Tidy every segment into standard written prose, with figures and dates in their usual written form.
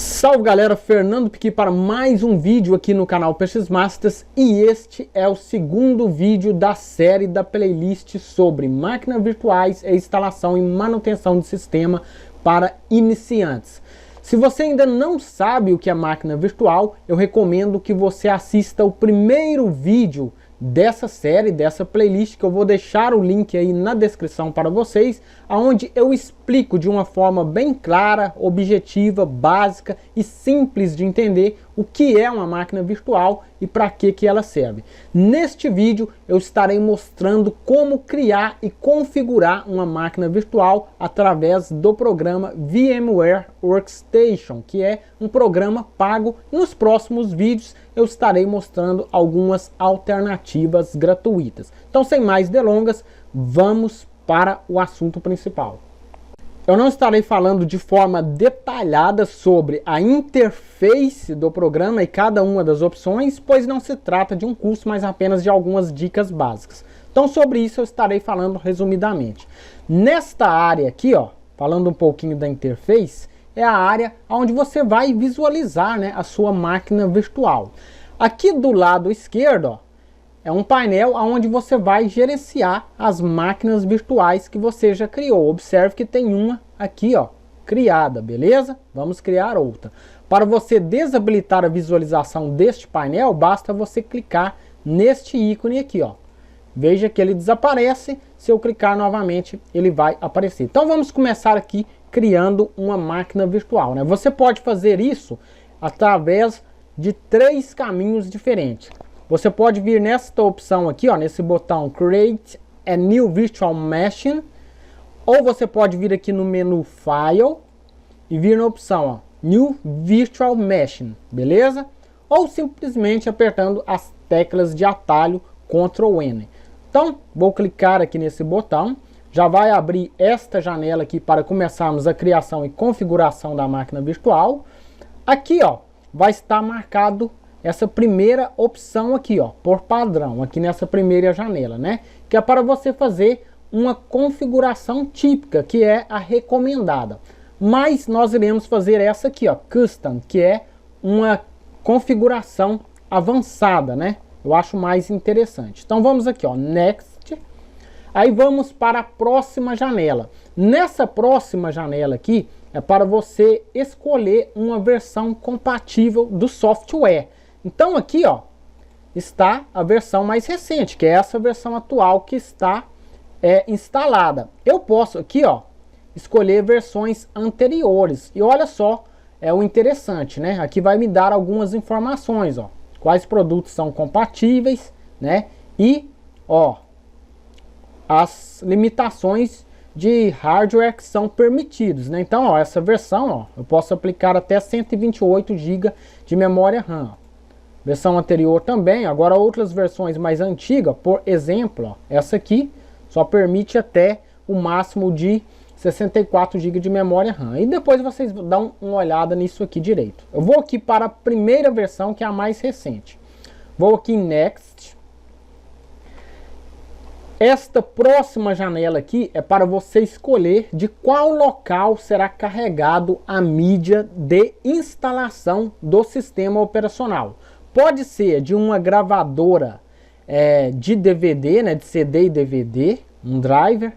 Salve galera, Fernando Piqui para mais um vídeo aqui no canal PX Masters e este é o segundo vídeo da série da playlist sobre máquinas virtuais e instalação e manutenção de sistema para iniciantes. Se você ainda não sabe o que é máquina virtual, eu recomendo que você assista o primeiro vídeo dessa série, dessa playlist, que eu vou deixar o link aí na descrição para vocês, onde eu explico de uma forma bem clara, objetiva, básica e simples de entender o que é uma máquina virtual e para que ela serve. Neste vídeo eu estarei mostrando como criar e configurar uma máquina virtual através do programa VMware Workstation, que é um programa pago. Nos próximos vídeos eu estarei mostrando algumas alternativas gratuitas. Então, sem mais delongas, vamos para o assunto principal. Eu não estarei falando de forma detalhada sobre a interface do programa e cada uma das opções, pois não se trata de um curso, mas apenas de algumas dicas básicas. Então, sobre isso eu estarei falando resumidamente. Nesta área aqui, ó, falando um pouquinho da interface, é a área onde você vai visualizar, né, a sua máquina virtual. Aqui do lado esquerdo, ó, é um painel onde você vai gerenciar as máquinas virtuais que você já criou. Observe que tem uma aqui, ó, criada, beleza? Vamos criar outra. Para você desabilitar a visualização deste painel, basta você clicar neste ícone aqui, ó. Veja que ele desaparece. Se eu clicar novamente, ele vai aparecer. Então vamos começar aqui criando uma máquina virtual, né? Você pode fazer isso através de 3 caminhos diferentes. Você pode vir nesta opção aqui, ó, nesse botão Create a New Virtual Machine, ou você pode vir aqui no menu File e vir na opção, ó, New Virtual Machine, beleza? Ou simplesmente apertando as teclas de atalho Ctrl N. Então, vou clicar aqui nesse botão, já vai abrir esta janela aqui para começarmos a criação e configuração da máquina virtual. Aqui, ó, vai estar marcado essa primeira opção aqui, ó, por padrão, aqui nessa primeira janela, né? Que é para você fazer uma configuração típica, que é a recomendada. Mas nós iremos fazer essa aqui, ó, Custom, que é uma configuração avançada, né? Eu acho mais interessante. Então vamos aqui, ó, Next. Aí vamos para a próxima janela. Nessa próxima janela aqui, é para você escolher uma versão compatível do software. Então aqui, ó, está a versão mais recente, que é essa versão atual que está instalada. Eu posso aqui, ó, escolher versões anteriores. E olha só, é o interessante, né? Aqui vai me dar algumas informações, ó, quais produtos são compatíveis, né? E, ó, as limitações de hardware que são permitidos, né? Então, ó, essa versão, ó, eu posso aplicar até 128 GB de memória RAM. Ó. Versão anterior também. Agora outras versões mais antigas, por exemplo, ó, essa aqui só permite até o máximo de 64 GB de memória RAM. E depois vocês dão uma olhada nisso aqui direito. Eu vou aqui para a primeira versão, que é a mais recente. Vou aqui em Next. Esta próxima janela aqui é para você escolher de qual local será carregado a mídia de instalação do sistema operacional. Pode ser de uma gravadora de DVD, né, de CD e DVD, um driver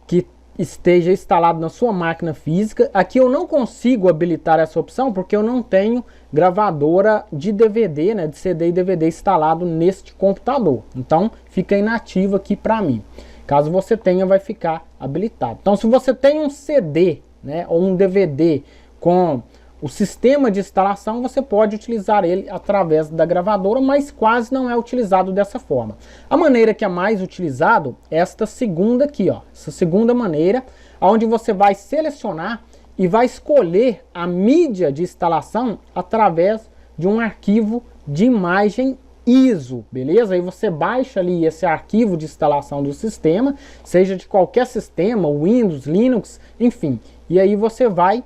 que esteja instalado na sua máquina física. Aqui eu não consigo habilitar essa opção porque eu não tenho gravadora de DVD, né, de CD e DVD instalado neste computador. Então fica inativo aqui para mim. Caso você tenha, vai ficar habilitado. Então, se você tem um CD, né, ou um DVD com o sistema de instalação, você pode utilizar ele através da gravadora, mas quase não é utilizado dessa forma. A maneira que é mais utilizado é esta segunda aqui, ó, essa segunda maneira, onde você vai selecionar e vai escolher a mídia de instalação através de um arquivo de imagem ISO, beleza? Aí você baixa ali esse arquivo de instalação do sistema, seja de qualquer sistema, Windows, Linux, enfim, e aí você vai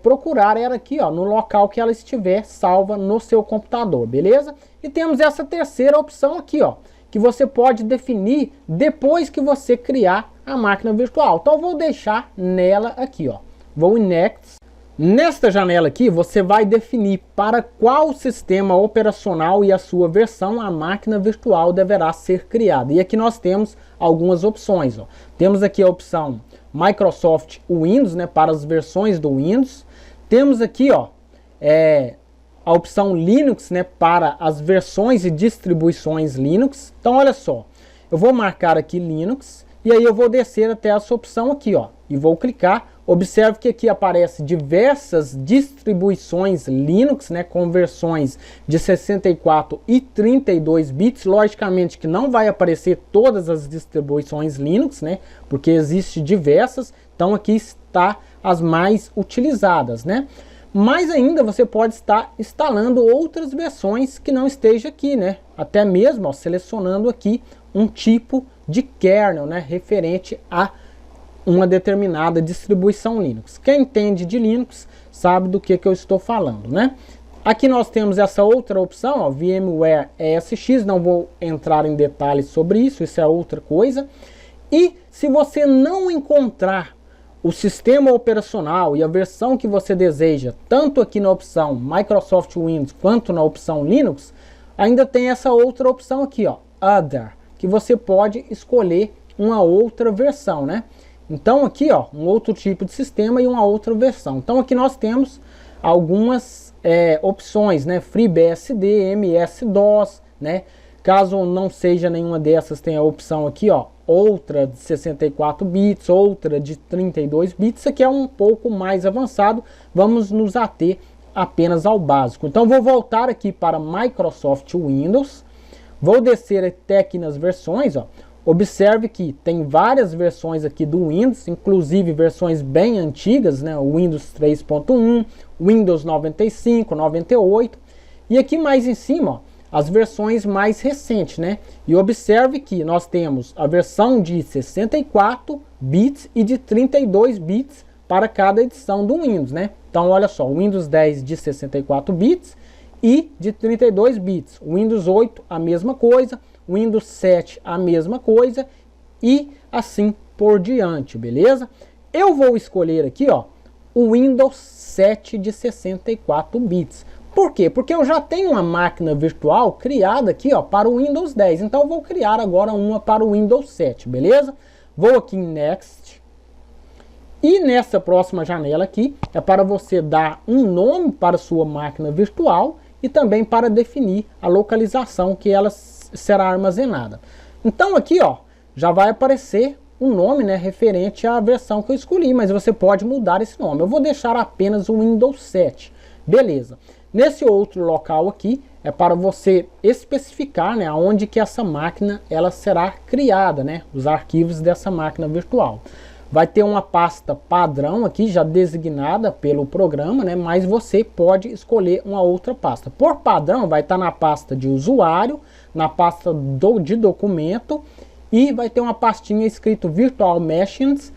procurar ela aqui, ó, no local que ela estiver salva no seu computador, beleza? E temos essa terceira opção aqui, ó, que você pode definir depois que você criar a máquina virtual. Então eu vou deixar nela aqui, ó. Vou em Next. Nesta janela aqui, você vai definir para qual sistema operacional e a sua versão a máquina virtual deverá ser criada. E aqui nós temos algumas opções. Ó. Temos aqui a opção Microsoft Windows, né, para as versões do Windows. Temos aqui ó, a opção Linux, né, para as versões e distribuições Linux. Então olha só, eu vou marcar aqui Linux e aí eu vou descer até essa opção aqui ó, e vou clicar. Observe que aqui aparece diversas distribuições Linux, né, com versões de 64 e 32 bits. Logicamente que não vai aparecer todas as distribuições Linux, né, porque existem diversas. Então aqui está as mais utilizadas, né. Mas ainda você pode estar instalando outras versões que não esteja aqui, né, até mesmo ó, selecionando aqui um tipo de kernel, né, referente a uma determinada distribuição Linux. Quem entende de Linux sabe do que eu estou falando, né? Aqui nós temos essa outra opção, ó, VMware ESX, não vou entrar em detalhes sobre isso, isso é outra coisa. E se você não encontrar o sistema operacional e a versão que você deseja, tanto aqui na opção Microsoft Windows quanto na opção Linux, ainda tem essa outra opção aqui, ó, Other, que você pode escolher uma outra versão, né? Então aqui ó, um outro tipo de sistema e uma outra versão. Então aqui nós temos algumas opções, né? FreeBSD, MS-DOS, né? Caso não seja nenhuma dessas, tem a opção aqui ó, outra de 64 bits, outra de 32 bits. Isso aqui é um pouco mais avançado, vamos nos ater apenas ao básico. Então vou voltar aqui para Microsoft Windows, vou descer até aqui nas versões, ó. Observe que tem várias versões aqui do Windows, inclusive versões bem antigas, né? O Windows 3.1, Windows 95, 98. E aqui mais em cima, ó, as versões mais recentes, né? E observe que nós temos a versão de 64 bits e de 32 bits para cada edição do Windows, né? Então olha só, o Windows 10 de 64 bits e de 32 bits. O Windows 8 a mesma coisa. Windows 7 a mesma coisa e assim por diante, beleza? Eu vou escolher aqui ó, o Windows 7 de 64 bits. Por quê? Porque eu já tenho uma máquina virtual criada aqui ó, para o Windows 10, então eu vou criar agora uma para o Windows 7, beleza? Vou aqui em Next e nessa próxima janela aqui é para você dar um nome para a sua máquina virtual e também para definir a localização que ela será armazenada. Então aqui ó, já vai aparecer um nome, né, referente à versão que eu escolhi, mas você pode mudar esse nome. Eu vou deixar apenas o Windows 7. Beleza. Nesse outro local aqui é para você especificar, né, aonde que essa máquina ela será criada, né, os arquivos dessa máquina virtual. Vai ter uma pasta padrão aqui já designada pelo programa, né, mas você pode escolher uma outra pasta. Por padrão vai estar na pasta de usuário, na pasta de documento e vai ter uma pastinha escrito Virtual Machines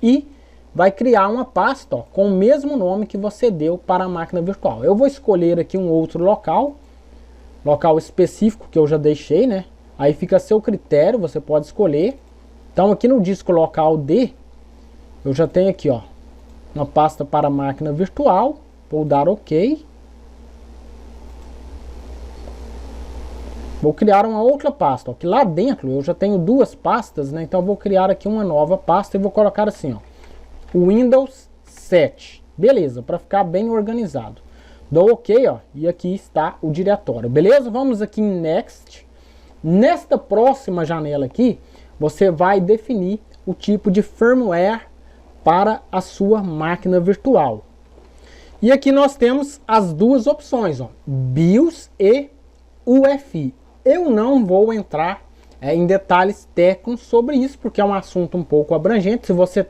e vai criar uma pasta ó, com o mesmo nome que você deu para a máquina virtual. Eu vou escolher aqui um outro local específico que eu já deixei, né? Aí fica a seu critério, você pode escolher. Então aqui no disco local D, eu já tenho aqui ó, uma pasta para máquina virtual, vou dar OK. Vou criar uma outra pasta, ó, que lá dentro eu já tenho duas pastas, né? Então eu vou criar aqui uma nova pasta e vou colocar assim, ó, Windows 7. Beleza, para ficar bem organizado. Dou OK, ó, e aqui está o diretório. Beleza? Vamos aqui em Next. Nesta próxima janela aqui, você vai definir o tipo de firmware para a sua máquina virtual. E aqui nós temos as duas opções, ó, BIOS e UEFI. Eu não vou entrar em detalhes técnicos sobre isso, porque é um assunto um pouco abrangente. Se você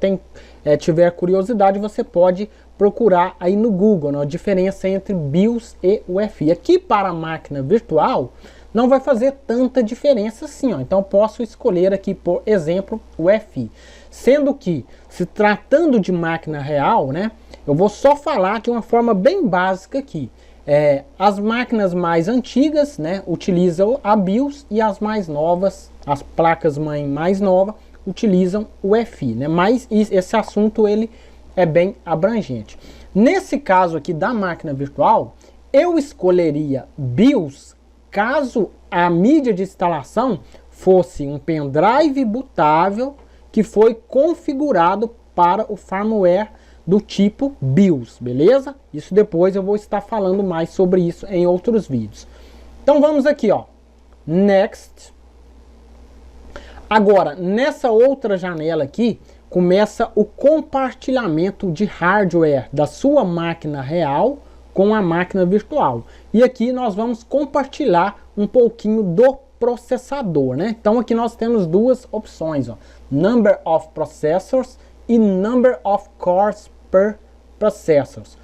tiver curiosidade, você pode procurar aí no Google, né, a diferença entre BIOS e UEFI. Aqui para a máquina virtual, não vai fazer tanta diferença assim, ó. Então posso escolher aqui, por exemplo, o UEFI. Sendo que, se tratando de máquina real, né, eu vou só falar de uma forma bem básica aqui. As máquinas mais antigas, né, utilizam a BIOS e as mais novas, as placas-mãe mais novas, utilizam o UEFI, né? Mas esse assunto ele é bem abrangente. Nesse caso aqui da máquina virtual, eu escolheria BIOS caso a mídia de instalação fosse um pendrive bootável que foi configurado para o firmware do tipo BIOS, beleza? Isso depois eu vou estar falando mais sobre isso em outros vídeos. Então vamos aqui, ó, Next. Agora, nessa outra janela aqui, começa o compartilhamento de hardware da sua máquina real com a máquina virtual. E aqui nós vamos compartilhar um pouquinho do processador, né? Então aqui nós temos duas opções, ó, Number of Processors e Number of Cores per Processors.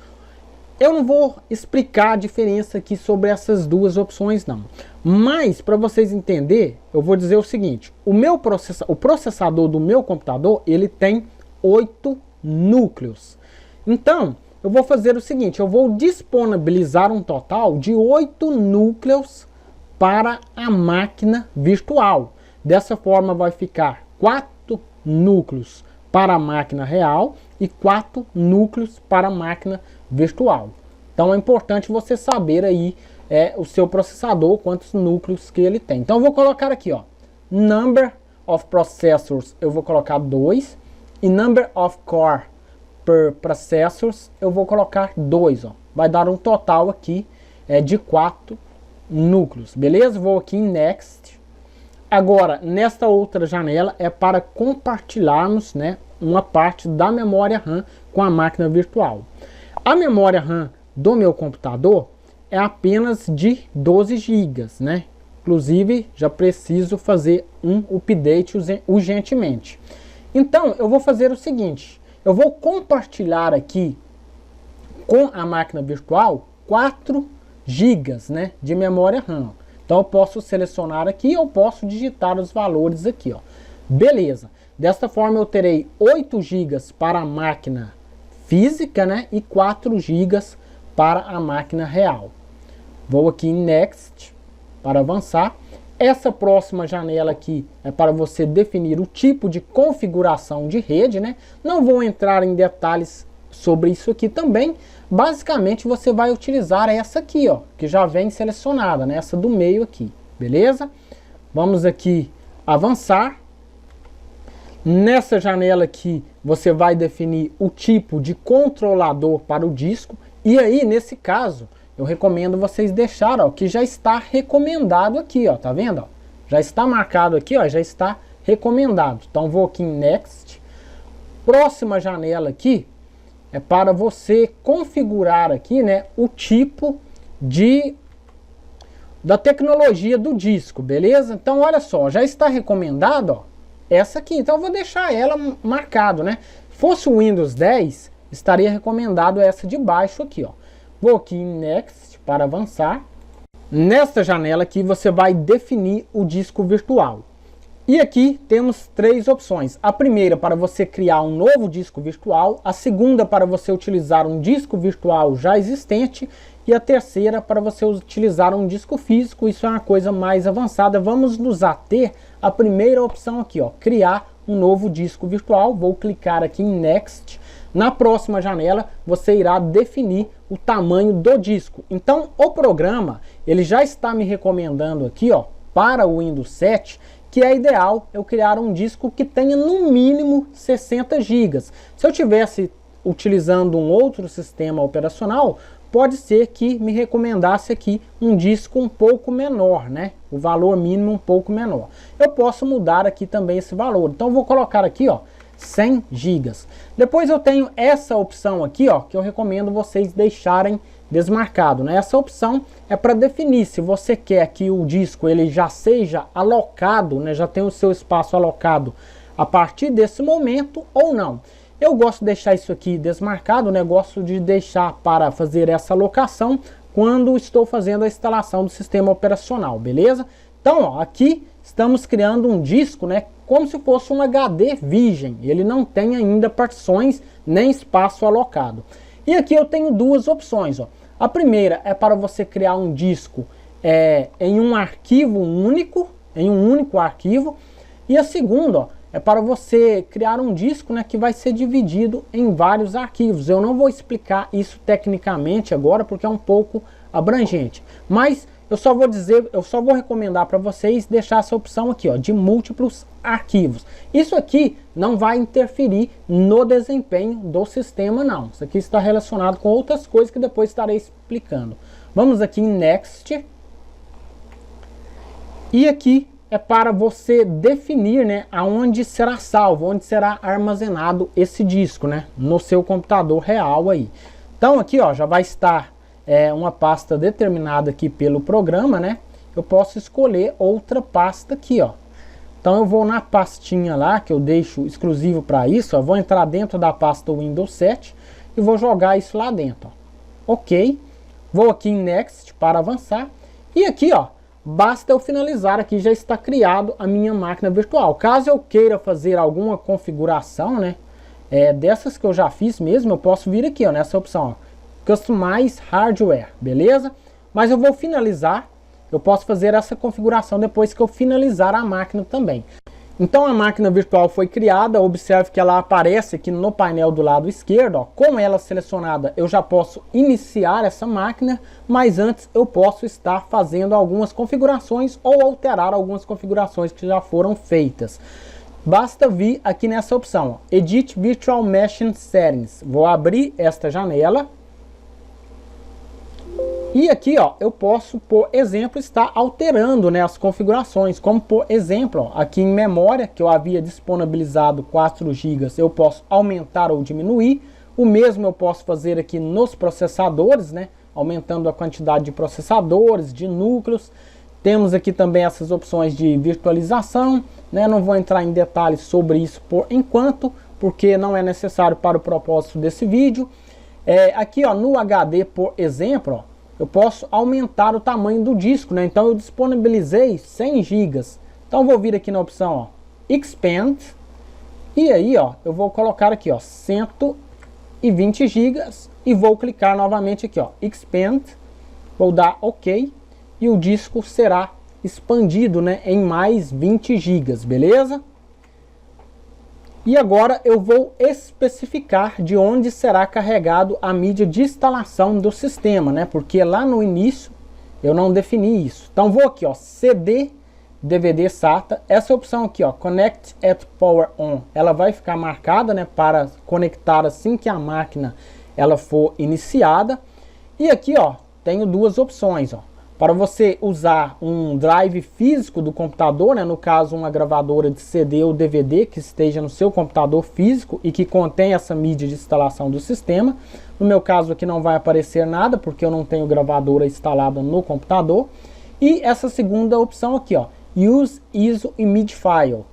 Eu não vou explicar a diferença aqui sobre essas duas opções não, mas para vocês entenderem, eu vou dizer o seguinte: o processador do meu computador, ele tem 8 núcleos. Então, eu vou fazer o seguinte, eu vou disponibilizar um total de 8 núcleos para a máquina virtual. Dessa forma vai ficar 4 núcleos para a máquina real e 4 núcleos para a máquina virtual. Então é importante você saber aí o seu processador, quantos núcleos que ele tem. Então eu vou colocar aqui, ó, Number of Processors, eu vou colocar 2, e Number of Core per Processors, eu vou colocar 2, ó. Vai dar um total aqui de 4 núcleos, beleza? Vou aqui em Next. Agora, nesta outra janela é para compartilharmos, né, uma parte da memória RAM com a máquina virtual. A memória RAM do meu computador é apenas de 12 GB, né? Inclusive, já preciso fazer um update urgentemente. Então, eu vou fazer o seguinte, eu vou compartilhar aqui com a máquina virtual 4 GB, né, de memória RAM. Então eu posso selecionar aqui, eu posso digitar os valores aqui, ó. Beleza. Desta forma eu terei 8 GB para a máquina física, né, e 4 GB para a máquina real. Vou aqui em Next para avançar. Essa próxima janela aqui é para você definir o tipo de configuração de rede, né? Não vou entrar em detalhes sobre isso aqui também. Basicamente você vai utilizar essa aqui, ó, que já vem selecionada, né? Essa do meio aqui, beleza? Vamos aqui avançar. Nessa janela aqui você vai definir o tipo de controlador para o disco. E aí, nesse caso, eu recomendo vocês deixarem, ó, que já está recomendado aqui, ó, tá vendo? Ó? Já está marcado aqui, ó, já está recomendado. Então vou aqui em Next. Próxima janela aqui é para você configurar aqui, né, o tipo da tecnologia do disco, beleza? Então olha só, já está recomendado, ó, essa aqui. Então eu vou deixar ela marcado, né? Fosse o Windows 10, estaria recomendado essa de baixo aqui, ó. Vou aqui em Next para avançar. Nesta janela aqui você vai definir o disco virtual. E aqui temos 3 opções. A primeira para você criar um novo disco virtual, a segunda para você utilizar um disco virtual já existente e a terceira para você utilizar um disco físico. Isso é uma coisa mais avançada. Vamos nos ater à primeira opção aqui, ó, criar um novo disco virtual. Vou clicar aqui em Next. Na próxima janela você irá definir o tamanho do disco. Então o programa ele já está me recomendando aqui, ó, para o Windows 7, que é ideal eu criar um disco que tenha no mínimo 60 GB. Se eu tivesse utilizando um outro sistema operacional, pode ser que me recomendasse aqui um disco um pouco menor, né? O valor mínimo um pouco menor. Eu posso mudar aqui também esse valor. Então vou colocar aqui, ó, 100 GB. Depois eu tenho essa opção aqui, ó, que eu recomendo vocês deixarem desmarcado, né? Essa opção é para definir se você quer que o disco ele já seja alocado, né? Já tem o seu espaço alocado a partir desse momento ou não. Eu gosto de deixar isso aqui desmarcado, né? Gosto de deixar para fazer essa alocação quando estou fazendo a instalação do sistema operacional, beleza? Então, ó, aqui estamos criando um disco, né, como se fosse um HD virgem. Ele não tem ainda partições nem espaço alocado. E aqui eu tenho duas opções, ó. A primeira é para você criar um disco em um arquivo único, em um único arquivo. E a segunda, ó, é para você criar um disco, né, que vai ser dividido em vários arquivos. Eu não vou explicar isso tecnicamente agora porque é um pouco abrangente, mas eu só vou recomendar para vocês deixar essa opção aqui, ó, de múltiplos arquivos. Isso aqui não vai interferir no desempenho do sistema, não. Isso aqui está relacionado com outras coisas que depois estarei explicando. Vamos aqui em Next. E aqui é para você definir, né, aonde será salvo, onde será armazenado esse disco, né, no seu computador real aí. Então aqui, ó, já vai estar uma pasta determinada aqui pelo programa, né? Eu posso escolher outra pasta aqui, ó. Então eu vou na pastinha lá que eu deixo exclusivo para isso, ó, vou entrar dentro da pasta Windows 7 e vou jogar isso lá dentro, ó. OK. Vou aqui em Next para avançar e aqui, ó, basta eu finalizar aqui, já está criado a minha máquina virtual. Caso eu queira fazer alguma configuração, né, dessas que eu já fiz mesmo, eu posso vir aqui, ó, nessa opção, ó, Customize Hardware, beleza? Mas eu vou finalizar, eu posso fazer essa configuração depois que eu finalizar a máquina também. Então a máquina virtual foi criada, observe que ela aparece aqui no painel do lado esquerdo, ó. Com ela selecionada eu já posso iniciar essa máquina, mas antes eu posso estar fazendo algumas configurações ou alterar algumas configurações que já foram feitas. Basta vir aqui nessa opção, ó, Edit Virtual Machine Settings. Vou abrir esta janela. E aqui, ó, eu posso, por exemplo, estar alterando, né, as configurações, como por exemplo, ó, aqui em memória, que eu havia disponibilizado 4 GB, eu posso aumentar ou diminuir. O mesmo eu posso fazer aqui nos processadores, né, aumentando a quantidade de processadores, de núcleos. Temos aqui também essas opções de virtualização, né, não vou entrar em detalhes sobre isso por enquanto, porque não é necessário para o propósito desse vídeo. Aqui, ó, no HD, por exemplo, ó, eu posso aumentar o tamanho do disco, né? Então eu disponibilizei 100 GB. Então vou vir aqui na opção, ó, Expand. E aí, ó, eu vou colocar aqui, ó, 120 GB e vou clicar novamente aqui, ó, Expand. Vou dar OK e o disco será expandido, né, em mais 20 GB, beleza? E agora eu vou especificar de onde será carregado a mídia de instalação do sistema, né? Porque lá no início eu não defini isso. Então vou aqui, ó, CD, DVD SATA. Essa opção aqui, ó, Connect at Power On, ela vai ficar marcada, né, para conectar assim que a máquina ela for iniciada. E aqui, ó, tenho duas opções, ó. Para você usar um drive físico do computador, né, no caso uma gravadora de CD ou DVD que esteja no seu computador físico e que contém essa mídia de instalação do sistema. No meu caso aqui não vai aparecer nada porque eu não tenho gravadora instalada no computador. E essa segunda opção aqui, ó, Use ISO Image File,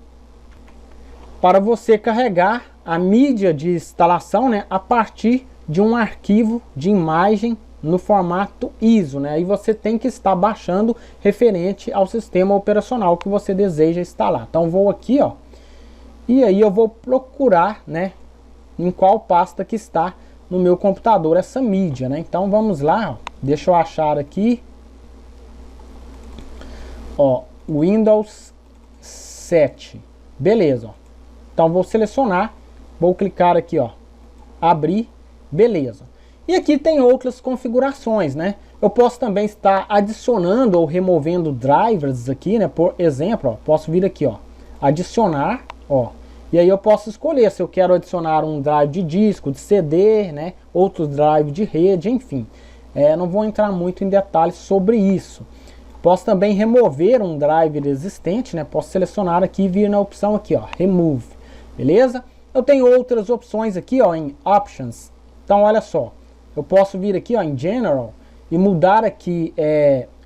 para você carregar a mídia de instalação, né, a partir de um arquivo de imagem no formato ISO, né? Aí você tem que estar baixando referente ao sistema operacional que você deseja instalar. Então vou aqui, ó, e aí eu vou procurar, né, em qual pasta que está no meu computador essa mídia, né? Então vamos lá, ó, deixa eu achar aqui, ó, Windows 7, beleza, ó. Então vou selecionar, vou clicar aqui, ó, abrir, beleza. E aqui tem outras configurações, né? Eu posso também estar adicionando ou removendo drivers aqui, né? Por exemplo, ó, posso vir aqui, ó, adicionar, ó. E aí eu posso escolher se eu quero adicionar um drive de disco, de CD, né? Outro drive de rede, enfim. Não vou entrar muito em detalhes sobre isso. Posso também remover um driver existente, né? Posso selecionar aqui e vir na opção aqui, ó, Remove, beleza? Eu tenho outras opções aqui, ó, em Options. Então olha só. Eu posso vir aqui, ó, em General e mudar aqui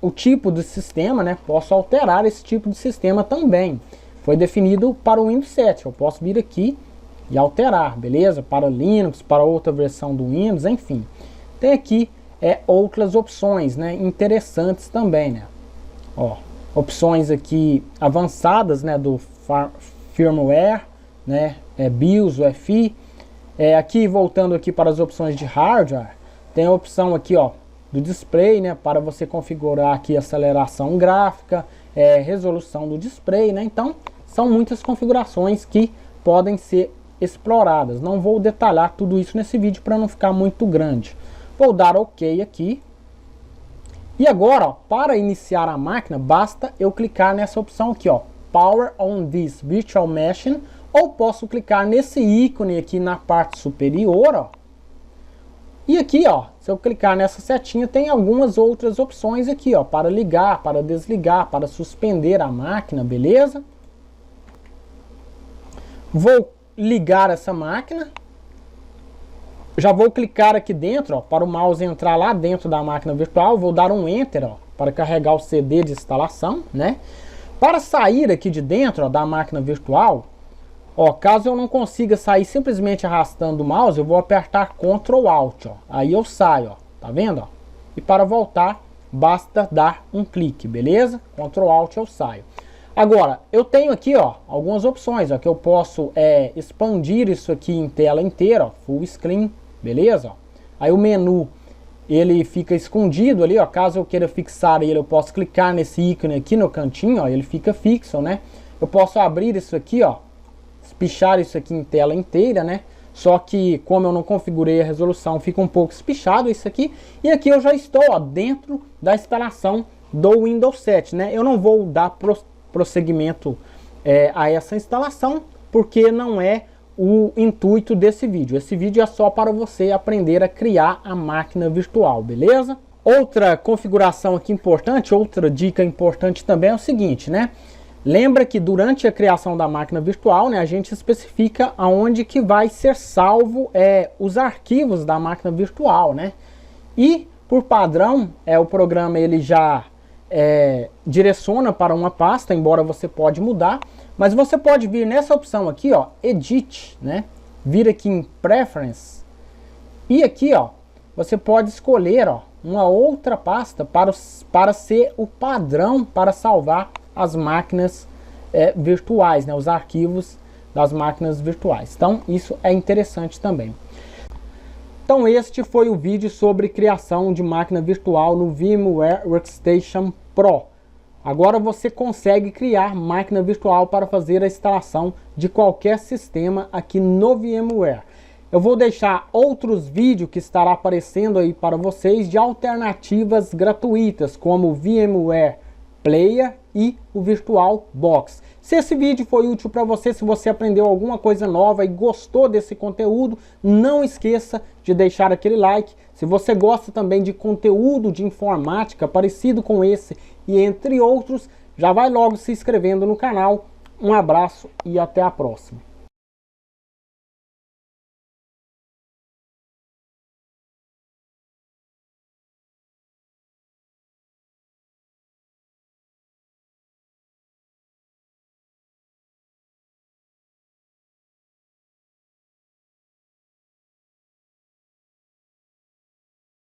o tipo do sistema, né? Posso alterar esse tipo de sistema também. Foi definido para o Windows 7. Eu posso vir aqui e alterar, beleza? Para Linux, para outra versão do Windows, enfim. Tem aqui outras opções, né, interessantes também, né? Ó, opções aqui avançadas, né, do firmware, né? BIOS, UEFI. Aqui voltando aqui para as opções de hardware, tem a opção aqui, ó, do display, né, para você configurar aqui aceleração gráfica, resolução do display, né? Então São muitas configurações que podem ser exploradas. Não vou detalhar tudo isso nesse vídeo para não ficar muito grande. Vou dar OK aqui. E agora, ó, para iniciar a máquina, basta eu clicar nessa opção aqui, ó, Power on this virtual machine, ou posso clicar nesse ícone aqui na parte superior, ó. E aqui, ó, se eu clicar nessa setinha, tem algumas outras opções aqui, ó, para ligar, para desligar, para suspender a máquina, beleza? Vou ligar essa máquina. Já vou clicar aqui dentro, ó, para o mouse entrar lá dentro da máquina virtual. Vou dar um Enter, ó, para carregar o CD de instalação, né? Para sair aqui de dentro, ó, da máquina virtual, ó, caso eu não consiga sair simplesmente arrastando o mouse, eu vou apertar Ctrl Alt, ó. Aí eu saio, ó, tá vendo, ó? E para voltar, basta dar um clique, beleza? Ctrl Alt eu saio. Agora, eu tenho aqui, ó, algumas opções, ó, que eu posso expandir isso aqui em tela inteira, ó, Full Screen, beleza? Ó. Aí o menu, ele fica escondido ali, ó, caso eu queira fixar ele, eu posso clicar nesse ícone aqui no cantinho, ó, ele fica fixo, né? Eu posso abrir isso aqui, ó, espichar isso aqui em tela inteira, né? Só que como eu não configurei a resolução, fica um pouco espichado isso aqui. E aqui eu já estou, ó, dentro da instalação do Windows 7, né? Eu não vou dar prosseguimento a essa instalação, porque não é o intuito desse vídeo. Esse vídeo é só para você aprender a criar a máquina virtual, beleza? Outra configuração aqui importante, outra dica importante também é o seguinte, né? Lembra que durante a criação da máquina virtual, né, a gente especifica aonde que vai ser salvo os arquivos da máquina virtual, né? E por padrão, o programa ele já direciona para uma pasta, embora você pode mudar, mas você pode vir nessa opção aqui, ó, Edit, né? Vir aqui em Preference e aqui, ó, você pode escolher, ó, uma outra pasta para ser o padrão para salvar as máquinas virtuais, né? Os arquivos das máquinas virtuais. Então isso é interessante também. Então este foi o vídeo sobre criação de máquina virtual no VMware Workstation Pro. Agora você consegue criar máquina virtual para fazer a instalação de qualquer sistema aqui no VMware. Eu vou deixar outros vídeos que estará aparecendo aí para vocês de alternativas gratuitas, como o VMware Player e o VirtualBox. Se esse vídeo foi útil para você, se você aprendeu alguma coisa nova e gostou desse conteúdo, não esqueça de deixar aquele like. Se você gosta também de conteúdo de informática parecido com esse e entre outros, já vai logo se inscrevendo no canal. Um abraço e até a próxima.